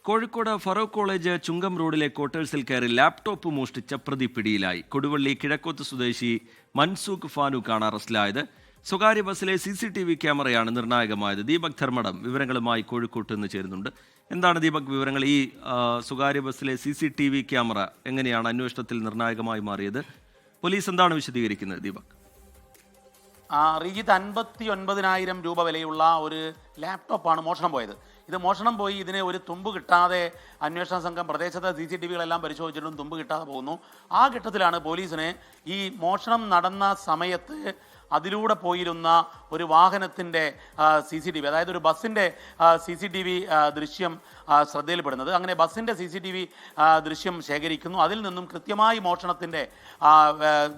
Kozhikode Farooq college ചുങ്കം റോഡിലെ ക്വാർട്ടേഴ്സിൽ കയറി laptop മോഷ്ടിച്ച പ്രതി പിടിയിലായി. കൊടുവള്ളി കിഴക്കോത്ത് സ്വദേശി മൻസൂഖ് ഫാനൂഖാണ് അറസ്റ്റിലായത്. സ്വകാര്യ ബസ്സിലെ CCTV ക്യാമറയാണ് നിർണായകമായത്. ദീപക് ധർമ്മടം വിവരങ്ങളുമായി കോഴിക്കോട്ട് നിന്ന് ചേരുന്നുണ്ട്. എന്താണ് ദീപക് വിവരങ്ങൾ? ഈ സ്വകാര്യ ബസ്സിലെ CCTV ക്യാമറ എങ്ങനെയാണ് അന്വേഷണത്തിൽ നിർണായകമായി മാറിയത്? പോലീസ് എന്താണ് വിശദീകരിക്കുന്നത് ദീപക്? റീജിത്ത് 59,000 രൂപ വിലയുള്ള ഒരു ലാപ്ടോപ്പാണ് മോഷണം പോയത്. ഇത് മോഷണം പോയി ഇതിന് ഒരു തുമ്പ് കിട്ടാതെ അന്വേഷണ സംഘം പ്രദേശത്തെ CCTVകളെല്ലാം പരിശോധിച്ചിട്ടും തുമ്പ് കിട്ടാതെ പോകുന്നു. ആ ഘട്ടത്തിലാണ് പോലീസിന് ഈ മോഷണം നടന്ന സമയത്ത് അതിലൂടെ പോയിരുന്ന ഒരു വാഹനത്തിൻ്റെ CCTV, അതായത് ഒരു ബസ്സിൻ്റെ CCTV ദൃശ്യം ശ്രദ്ധയിൽപ്പെടുന്നത്. അങ്ങനെ ബസ്സിൻ്റെ CCTV ദൃശ്യം ശേഖരിക്കുന്നു. അതിൽ നിന്നും കൃത്യമായി മോഷണത്തിൻ്റെ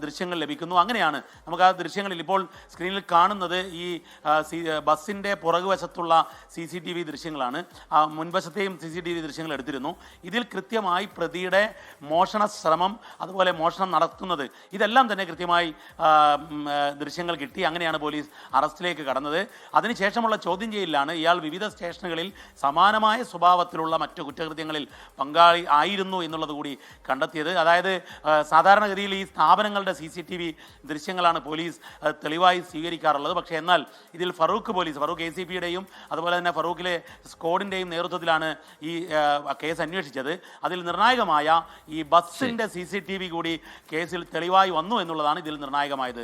ദൃശ്യങ്ങൾ ലഭിക്കുന്നു. അങ്ങനെയാണ് നമുക്ക് ആ ദൃശ്യങ്ങളിൽ ഇപ്പോൾ സ്ക്രീനിൽ കാണുന്നത് ഈ ബസ്സിൻ്റെ പുറകുവശത്തുള്ള CCTV ദൃശ്യങ്ങളാണ്. മുൻവശത്തെയും CCTV ദൃശ്യങ്ങൾ എടുത്തിരുന്നു. ഇതിൽ കൃത്യമായി പ്രതിയുടെ മോഷണ ശ്രമം, അതുപോലെ മോഷണം നടത്തുന്നത്, ഇതെല്ലാം തന്നെ കൃത്യമായി ദൃശ്യങ്ങൾ കിട്ടി. അങ്ങനെയാണ് പോലീസ് അറസ്റ്റിലേക്ക് കടന്നത്. അതിനുശേഷമുള്ള ചോദ്യം ചെയ്യലിലാണ് ഇയാൾ വിവിധ സ്റ്റേഷനുകളിൽ സമാനമായ സ്വഭാവത്തിലുള്ള മറ്റു കുറ്റകൃത്യങ്ങളിൽ പങ്കാളി ആയിരുന്നു എന്നുള്ളത് കൂടി കണ്ടെത്തിയത്. അതായത് സാധാരണഗതിയിൽ ഈ സ്ഥാപനങ്ങളുടെ CCTV ദൃശ്യങ്ങളാണ് പോലീസ് തെളിവായി സ്വീകരിക്കാറുള്ളത്. പക്ഷേ എന്നാൽ ഇതിൽ ഫറൂഖ് ACPയുടെയും അതുപോലെ തന്നെ ഫറൂഖിലെ സ്ക്വാഡിൻ്റെയും നേതൃത്വത്തിലാണ് ഈ കേസ് അന്വേഷിച്ചത്. അതിൽ നിർണായകമായ ഈ ബസ്സിൻ്റെ CCTV കൂടി കേസിൽ തെളിവായി വന്നു എന്നുള്ളതാണ് ഇതിൽ നിർണായകമായത്.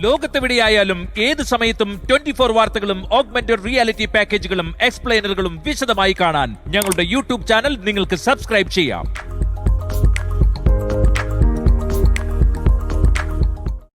ലോകത്തെവിടെയായാലും ഏത് സമയത്തും 24 വാർത്തകളും ഓഗ്മെന്റഡ് റിയാലിറ്റി പാക്കേജുകളും എക്സ്പ്ലെയിനറുകളും വിശദമായി കാണാൻ ഞങ്ങളുടെ YouTube ചാനൽ നിങ്ങൾക്ക് സബ്സ്ക്രൈബ് ചെയ്യാം.